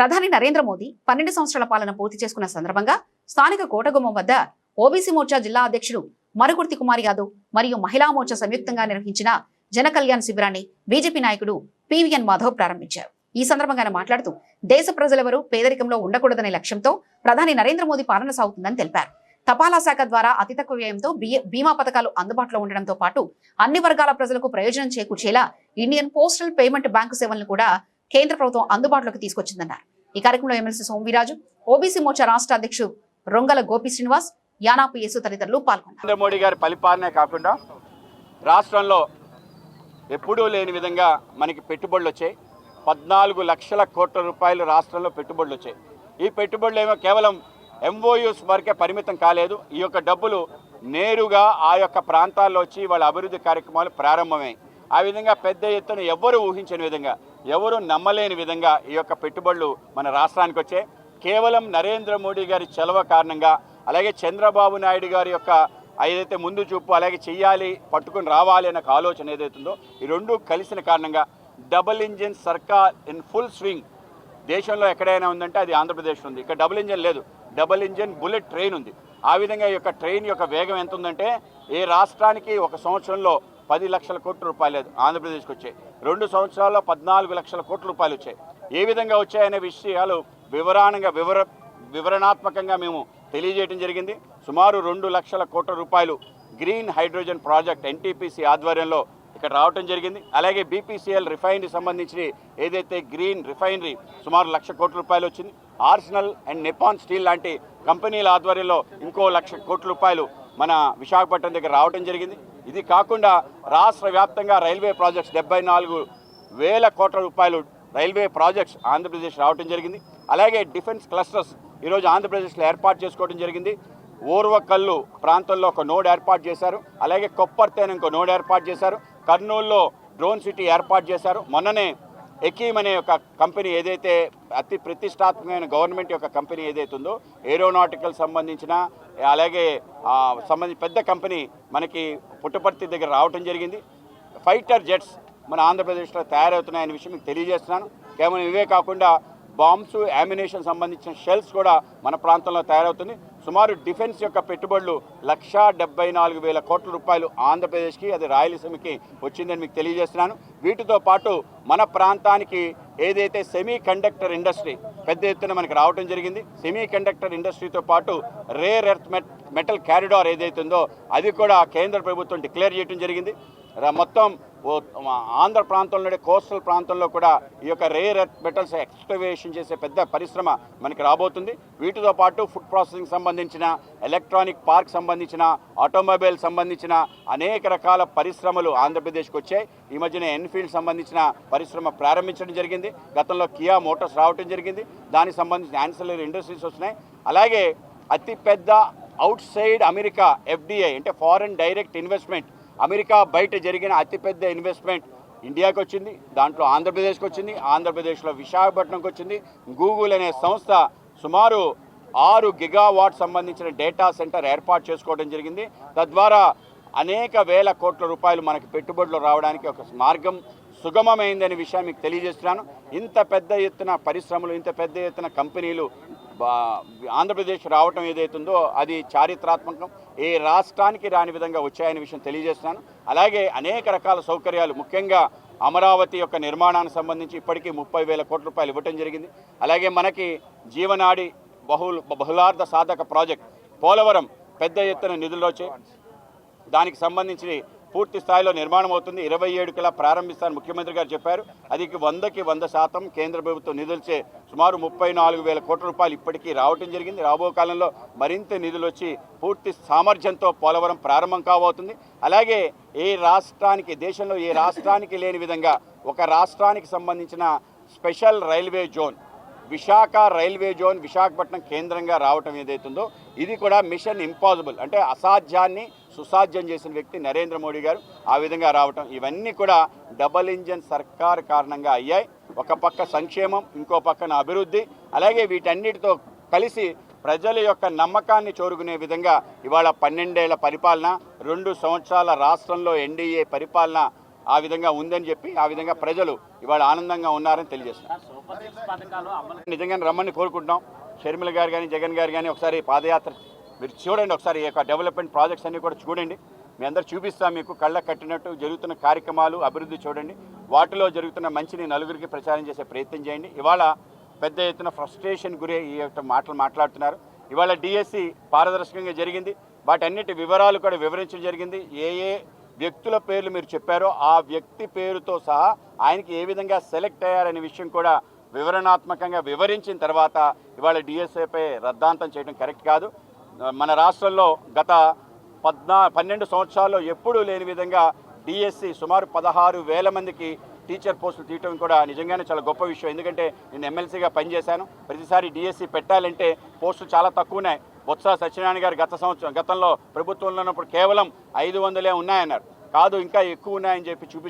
ప్రధాని నరేంద్ర మోదీ 12 సంవత్సరాల పాలన పూర్తి చేసుకున్న సందర్భంగా స్థానిక కోటగుమ్మం వద్ద ఓబీసీ మోర్చా జిల్లా అధ్యక్షుడు మరుగుర్తి కుమార్ యాదవ్ మరియు మహిళా మోర్చా సంయుక్తంగా నిర్వహించిన జన కళ్యాణ్ శిబిరాన్ని బీజేపీ నాయకుడు పివిఎన్ మాధవ్ ప్రారంభించారు. ఈ సందర్భంగా ఆయన మాట్లాడుతూ దేశ ప్రజలెవరూ పేదరికంలో ఉండకూడదనే లక్ష్యంతో ప్రధాని నరేంద్ర మోదీ పాలన సాగుతుందని తెలిపారు. తపాలా శాఖ ద్వారా అతి తక్కువ వ్యయంతో బీమా పథకాలు అందుబాటులో ఉండడంతో పాటు అన్ని వర్గాల ప్రజలకు ప్రయోజనం చేకూర్చేలా ఇండియన్ పోస్టల్ పేమెంట్ బ్యాంకు సేవలను కూడా కేంద్ర ప్రభుత్వం అందుబాటులోకి తీసుకొచ్చిందన్నారు. ఈ కార్యక్రమంలో ఎమ్మెల్సీ సోమవీరాజు, ఓబీసీ మోర్చా రాష్ట్ర అధ్యక్షుడు రొంగల గోపి శ్రీనివాస్, యానాపు యేసు తదితరులు పాల్గొన్నారు. నరేంద్ర మోడీ గారి పరిపాలనే కాకుండా రాష్ట్రంలో ఎప్పుడూ లేని విధంగా మనకి పెట్టుబడులు వచ్చాయి. 14 లక్షల కోట్ల రూపాయలు రాష్ట్రంలో పెట్టుబడులు వచ్చాయి. ఈ పెట్టుబడులు ఏమో కేవలం ఎంఓయూస్ వరకే పరిమితం కాలేదు. ఈ యొక్క డబ్బులు నేరుగా ఆ యొక్క ప్రాంతాల్లో వచ్చి వాళ్ళ అభివృద్ధి కార్యక్రమాలు ప్రారంభమై ఆ విధంగా పెద్ద ఎత్తున ఎవరు ఊహించని విధంగా, ఎవరు నమ్మలేని విధంగా ఈ యొక్క పెట్టుబడులు మన రాష్ట్రానికి వచ్చాయి. కేవలం నరేంద్ర మోడీ గారి చలవ కారణంగా, అలాగే చంద్రబాబు నాయుడు గారి యొక్క ఏదైతే ముందు చూపు, అలాగే చెయ్యాలి, పట్టుకుని రావాలి అనే ఆలోచన ఏదైతుందో ఈ రెండు కలిసిన కారణంగా డబుల్ ఇంజిన్ సర్కార్ ఇన్ ఫుల్ స్వింగ్ దేశంలో ఎక్కడైనా ఉందంటే అది ఆంధ్రప్రదేశ్ ఉంది. ఇక్కడ డబుల్ ఇంజిన్ లేదు, డబుల్ ఇంజిన్ బుల్లెట్ ట్రైన్ ఉంది. ఆ విధంగా ఈ యొక్క ట్రైన్ యొక్క వేగం ఎంత ఉందంటే ఏ రాష్ట్రానికి ఒక సంవత్సరంలో 10 లక్షల కోట్ల రూపాయలు లేదు, ఆంధ్రప్రదేశ్కి వచ్చాయి. 2 సంవత్సరాల్లో 14 లక్షల కోట్ల రూపాయలు వచ్చాయి. ఏ విధంగా వచ్చాయనే విషయాలు వివరణాత్మకంగా మేము తెలియజేయడం జరిగింది. సుమారు 2 లక్షల కోట్ల రూపాయలు గ్రీన్ హైడ్రోజన్ ప్రాజెక్ట్ ఎన్టీపీసీ ఆధ్వర్యంలో ఇక్కడ రావటం జరిగింది. అలాగే బీపీసీఎల్ రిఫైనరీ సంబంధించి ఏదైతే గ్రీన్ రిఫైనరీ సుమారు 1 లక్ష కోట్ల రూపాయలు వచ్చింది. ఆర్సెనల్ అండ్ నిపాన్ స్టీల్ లాంటి కంపెనీల ఆధ్వర్యంలో ఇంకో 1 లక్ష కోట్ల రూపాయలు మన విశాఖపట్నం దగ్గర రావటం జరిగింది. ఇది కాకుండా రాష్ట్ర వ్యాప్తంగా రైల్వే ప్రాజెక్ట్స్ 74,000 కోట్ల రూపాయలు రైల్వే ప్రాజెక్ట్స్ ఆంధ్రప్రదేశ్ రావటం జరిగింది. అలాగే డిఫెన్స్ క్లస్టర్స్ ఈరోజు ఆంధ్రప్రదేశ్లో ఏర్పాటు చేసుకోవడం జరిగింది. ఓర్వకల్లు ప్రాంతంలో ఒక నోడ్ ఏర్పాటు చేశారు. అలాగే కొప్పర్తేన ఇంకో నోడ్ ఏర్పాటు చేశారు. కర్నూలులో డ్రోన్ సిటీ ఏర్పాటు చేశారు. మొన్ననే ఎకీమ్ అనే ఒక కంపెనీ ఏదైతే అతి ప్రతిష్టాత్మకమైన గవర్నమెంట్ యొక్క కంపెనీ ఏదైతే ఉందో ఏరోనాటికల్ సంబంధించిన అలాగే పెద్ద కంపెనీ మనకి పుట్టపర్తి దగ్గర రావటం జరిగింది. ఫైటర్ జెట్స్ మన ఆంధ్రప్రదేశ్లో తయారవుతున్నాయనే విషయం మీకు తెలియజేస్తున్నాను. కేవలం ఇవే కాకుండా బాంబ్స్, యామినేషన్ సంబంధించిన షెల్స్ కూడా మన ప్రాంతంలో తయారవుతుంది. సుమారు డిఫెన్స్ యొక్క పెట్టుబడులు 1,74,000 కోట్ల రూపాయలు ఆంధ్రప్రదేశ్కి, అది రాయలసీమకి వచ్చిందని మీకు తెలియజేస్తున్నాను. వీటితో పాటు మన ప్రాంతానికి ఏదైతే సెమీ కండక్టర్ ఇండస్ట్రీ పెద్ద ఎత్తున మనకి రావడం జరిగింది. సెమీ కండక్టర్ ఇండస్ట్రీతో పాటు రేర్ ఎర్త్ మెటల్ కారిడార్ ఏదైతే ఉందో అది కూడా కేంద్ర ప్రభుత్వం డిక్లేర్ చేయడం జరిగింది. మొత్తం ఆంధ్ర ప్రాంతంలోనే కోస్టల్ ప్రాంతంలో కూడా ఈ యొక్క రేర్ ఎర్త్ మెటల్స్ ఎక్స్కవేషన్ చేసే పెద్ద పరిశ్రమ మనకి రాబోతుంది. వీటితో పాటు ఫుడ్ ప్రాసెసింగ్ సంబంధించిన, ఎలక్ట్రానిక్ పార్క్ సంబంధించిన, ఆటోమొబైల్ సంబంధించిన అనేక రకాల పరిశ్రమలు ఆంధ్రప్రదేశ్కి వచ్చాయి. ఈ మధ్యన ఎన్ఫీల్డ్ సంబంధించిన పరిశ్రమ ప్రారంభించడం జరిగింది. గతంలో కియా మోటార్స్ రావడం జరిగింది. దానికి సంబంధించిన యాన్సిలరీ ఇండస్ట్రీస్ వస్తున్నాయి. అలాగే అతిపెద్ద అవుట్ సైడ్ అమెరికా ఎఫ్డిఐ అంటే ఫారెన్ డైరెక్ట్ ఇన్వెస్ట్మెంట్, అమెరికా బయట జరిగిన అతిపెద్ద ఇన్వెస్ట్మెంట్ ఇండియాకి వచ్చింది. దాంట్లో ఆంధ్రప్రదేశ్కి వచ్చింది. ఆంధ్రప్రదేశ్లో విశాఖపట్నంకి వచ్చింది. గూగుల్ అనే సంస్థ సుమారు 6 గిగావాట్ సంబంధించిన డేటా సెంటర్ ఏర్పాటు చేసుకోవడం జరిగింది. తద్వారా అనేక వేల కోట్ల రూపాయలు మనకి పెట్టుబడులు రావడానికి ఒక మార్గం సుగమమైందనే విషయాన్ని మీకు తెలియజేస్తున్నాను. ఇంత పెద్ద ఎత్తున పరిశ్రమలు, ఇంత పెద్ద ఎత్తున కంపెనీలు ఆంధ్రప్రదేశ్ రావటం ఏదైతుందో అది చారిత్రాత్మకం. ఏ రాష్ట్రానికి రాని విధంగా వచ్చాయనే విషయం తెలియజేస్తున్నాను. అలాగే అనేక రకాల సౌకర్యాలు, ముఖ్యంగా అమరావతి యొక్క నిర్మాణానికి సంబంధించి ఇప్పటికీ 30,000 కోట్ల రూపాయలు ఇవ్వటం జరిగింది. అలాగే మనకి జీవనాడి బహుళార్థ సాధక ప్రాజెక్ట్ పోలవరం పెద్ద ఎత్తున నిధులు వచ్చాయి. దానికి సంబంధించి పూర్తి స్థాయిలో నిర్మాణం అవుతుంది. 27 ప్రారంభిస్తారని ముఖ్యమంత్రి గారు చెప్పారు. అది 100కి 100% కేంద్ర ప్రభుత్వం నిధులచే సుమారు 34,000 కోట్ల రూపాయలు ఇప్పటికీ రావటం జరిగింది. రాబో కాలంలో మరింత నిధులు వచ్చి పూర్తి సామర్థ్యంతో పోలవరం ప్రారంభం కాబోతుంది. అలాగే ఏ రాష్ట్రానికి, దేశంలో ఏ రాష్ట్రానికి లేని విధంగా ఒక రాష్ట్రానికి సంబంధించిన special railway zone, Visakha railway zone Visakhapatnam కేంద్రంగా రావటం ఏదైతుందో ఇది కూడా మిషన్ ఇంపాసిబుల్, అంటే అసాధ్యాన్ని సుసాధ్యం చేసిన వ్యక్తి నరేంద్ర మోడీ గారు. ఆ విధంగా రావటం ఇవన్నీ కూడా డబల్ ఇంజన్ సర్కార్ కారణంగా అయ్యాయి. ఒక పక్క సంక్షేమం, ఇంకో పక్కన అభివృద్ధి. అలాగే వీటన్నిటితో కలిసి ప్రజల యొక్క నమ్మకాన్ని చూరుకునే విధంగా ఇవాళ 12 ఏళ్ల పరిపాలన, 2 సంవత్సరాల రాష్ట్రంలో ఎన్డీఏ పరిపాలన ఆ విధంగా ఉందని చెప్పి ఆ విధంగా ప్రజలు ఇవాళ ఆనందంగా ఉన్నారని తెలియజేస్తున్నారు. నిజంగానే రమ్మని కోరుకుంటున్నాం. షర్మిల గారు కానీ జగన్ గారు కానీ ఒకసారి పాదయాత్ర మీరు చూడండి, ఒకసారి ఈ యొక్క డెవలప్మెంట్ ప్రాజెక్ట్స్ అన్నీ కూడా చూడండి. మీ అందరూ చూపిస్తాం మీకు కళ్ళకు కట్టినట్టు జరుగుతున్న కార్యక్రమాలు అభివృద్ధి చూడండి. వాటిలో జరుగుతున్న మంచిని నలుగురికి ప్రచారం చేసే ప్రయత్నం చేయండి. ఇవాళ పెద్ద ఎత్తున ఫ్రస్ట్రేషన్ గురి ఈ యొక్క మాటలు మాట్లాడుతున్నారు. ఇవాళ డిఎస్సి పారదర్శకంగా జరిగింది. వాటన్నిటి వివరాలు కూడా వివరించడం జరిగింది. ఏ ఏ వ్యక్తుల పేర్లు మీరు చెప్పారో ఆ వ్యక్తి పేరుతో సహా ఆయనకి ఏ విధంగా సెలెక్ట్ అయ్యారనే విషయం కూడా వివరణాత్మకంగా వివరించిన తర్వాత ఇవాళ డిఎస్ఏపై రద్దాంతం చేయడం కరెక్ట్ కాదు. మన రాష్ట్రంలో గత 12 సంవత్సరాల్లో ఎప్పుడూ లేని విధంగా డిఎస్సి సుమారు 16,000 మందికి టీచర్ పోస్టులు తీయటం కూడా నిజంగానే చాలా గొప్ప విషయం. ఎందుకంటే నేను ఎమ్మెల్సీగా పనిచేశాను. ప్రతిసారి డిఎస్సి పెట్టాలంటే పోస్టులు చాలా తక్కువ ఉన్నాయి. బొత్స సత్యనారాయణ గారు గతంలో ప్రభుత్వంలో ఉన్నప్పుడు కేవలం 500 ఉన్నాయన్నారు. కాదు ఇంకా ఎక్కువ ఉన్నాయని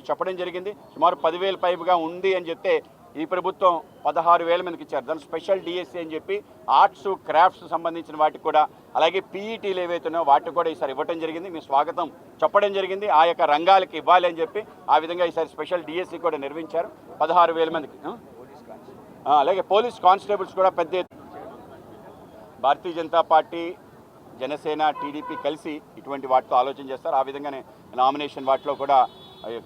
చెప్పడం జరిగింది. సుమారు 10,000 పైగా ఉంది అని చెప్తే ఈ ప్రభుత్వం 16,000 మందికి ఇచ్చారు. దాని స్పెషల్ డిఎస్సి అని చెప్పి ఆర్ట్స్ క్రాఫ్ట్స్ సంబంధించిన వాటికి కూడా, అలాగే పీఈటీలు ఏవైతున్నాయో వాటికి కూడా ఈసారి ఇవ్వడం జరిగింది. మీ స్వాగతం చెప్పడం జరిగింది. ఆ యొక్క రంగాలకి ఇవ్వాలి అని చెప్పి ఆ విధంగా ఈసారి స్పెషల్ డిఎస్సి కూడా నిర్వహించారు 16,000 మందికి. అలాగే పోలీస్ కానిస్టేబుల్స్ కూడా పెద్ద భారతీయ జనతా పార్టీ, జనసేన, టీడీపీ కలిసి ఇటువంటి వాటితో ఆలోచన చేస్తారు. ఆ విధంగానే నామినేషన్ వాటిలో కూడా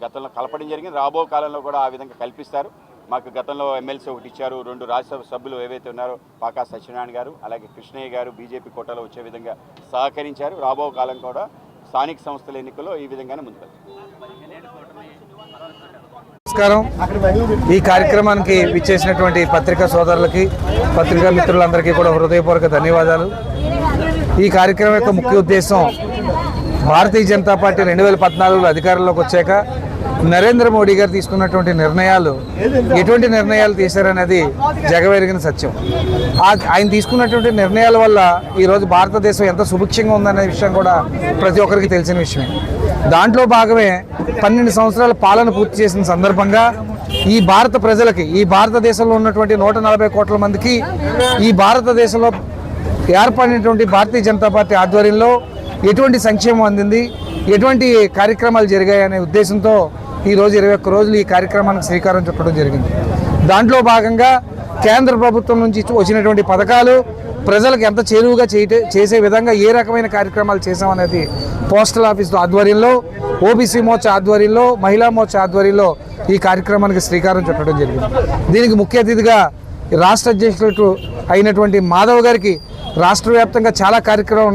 గతంలో కలపడం జరిగింది. రాబో కాలంలో కూడా ఆ విధంగా కల్పిస్తారు. మాకు గతంలో ఎమ్మెల్సీ ఒకటి ఇచ్చారు. 2 రాజ్యసభ సభ్యులు ఏవైతే ఉన్నారో పాకా సత్యనారాయణ గారు అలాగే కృష్ణయ్య గారు బీజేపీ కోటాలో వచ్చే విధంగా సహకరించారు. రాబో కాలం కూడా స్థానిక సంస్థల ఎన్నికల్లో ఈ విధంగానే ముందుకు. నమస్కారం. ఈ కార్యక్రమానికి విచ్చేసినటువంటి పత్రికా సోదరులకి, పత్రికా మిత్రులందరికీ కూడా హృదయపూర్వక ధన్యవాదాలు. ఈ కార్యక్రమం యొక్క ముఖ్య ఉద్దేశం భారతీయ జనతా పార్టీ 2014లో అధికారంలోకి వచ్చాక నరేంద్ర మోడీ గారు తీసుకున్నటువంటి నిర్ణయాలు ఎటువంటి నిర్ణయాలు తీశారనేది జగమెరిగిన సత్యం. ఆయన తీసుకున్నటువంటి నిర్ణయాల వల్ల ఈరోజు భారతదేశం ఎంత సుభిక్షంగా ఉందనే విషయం కూడా ప్రతి ఒక్కరికి తెలిసిన విషయమే. దాంట్లో భాగమే 12 సంవత్సరాల పాలన పూర్తి చేసిన సందర్భంగా ఈ భారత ప్రజలకి, ఈ భారతదేశంలో ఉన్నటువంటి 140 కోట్ల మందికి ఈ భారతదేశంలో ఏర్పడినటువంటి భారతీయ జనతా పార్టీ ఆధ్వర్యంలో ఎటువంటి సంక్షేమం అందింది, ఎటువంటి కార్యక్రమాలు జరిగాయనే ఉద్దేశంతో ఈరోజు 21 రోజులు ఈ కార్యక్రమానికి శ్రీకారం చుట్టడం జరిగింది. దాంట్లో భాగంగా కేంద్ర ప్రభుత్వం నుంచి వచ్చినటువంటి పథకాలు ప్రజలకు ఎంత చేరువుగా చేసే విధంగా ఏ రకమైన కార్యక్రమాలు చేసామనేది పోస్టల్ ఆఫీస్ ఆధ్వర్యంలో, ఓబీసీ మోర్చా ఆధ్వర్యంలో, మహిళా మోర్చా ఆధ్వర్యంలో ఈ కార్యక్రమానికి శ్రీకారం చుట్టడం జరిగింది. దీనికి ముఖ్య అతిథిగా రాష్ట్ర అధ్యక్షుడు అయినటువంటి మాధవ్ గారికి రాష్ట్ర వ్యాప్తంగా చాలా కార్యక్రమాలు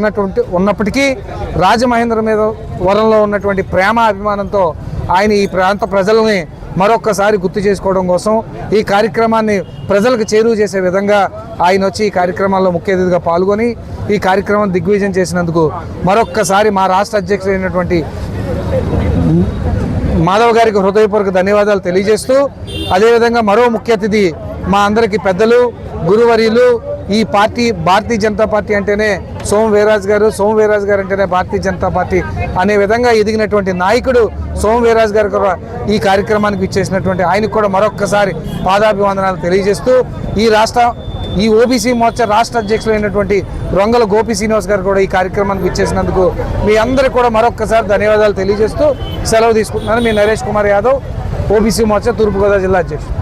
ఉన్నప్పటికీ రాజమహేంద్ర మీద వరంలో ఉన్నటువంటి ప్రేమ అభిమానంతో ఆయన ఈ ప్రాంత ప్రజల్ని మరొక్కసారి గుర్తు చేసుకోవడం కోసం ఈ కార్యక్రమాన్ని ప్రజలకు చేరువ చేసే విధంగా ఆయన వచ్చి ఈ కార్యక్రమాల్లో ముఖ్య అతిథిగా పాల్గొని ఈ కార్యక్రమం దిగ్విజయం చేసినందుకు మరొక్కసారి మా రాష్ట్ర అధ్యక్షుడు అయినటువంటి మాధవ్ గారికి హృదయపూర్వక ధన్యవాదాలు తెలియజేస్తూ, అదేవిధంగా మరో ముఖ్య అతిథి మా అందరికీ పెద్దలు, గురువర్యులు, ఈ పార్టీ భారతీయ జనతా పార్టీ అంటేనే సోము వీర్రాజు గారు, సోము వీర్రాజు గారు అంటేనే భారతీయ జనతా పార్టీ అనే విధంగా ఎదిగినటువంటి నాయకుడు సోము వీర్రాజు గారు కూడా ఈ కార్యక్రమానికి ఇచ్చేసినటువంటి ఆయనకు కూడా మరొక్కసారి పాదాభివందనాలు తెలియజేస్తూ, ఈ ఓబీసీ మోర్చా రాష్ట్ర అధ్యక్షులైనటువంటి రొంగల గోపి శ్రీనివాస్ గారు కూడా ఈ కార్యక్రమానికి ఇచ్చేసినందుకు మీ అందరికీ కూడా మరొక్కసారి ధన్యవాదాలు తెలియజేస్తూ సెలవు తీసుకుంటున్నాను. మీ నరేష్ కుమార్ యాదవ్, ఓబీసీ మోర్చా తూర్పుగోదావరి జిల్లా అధ్యక్షుడు.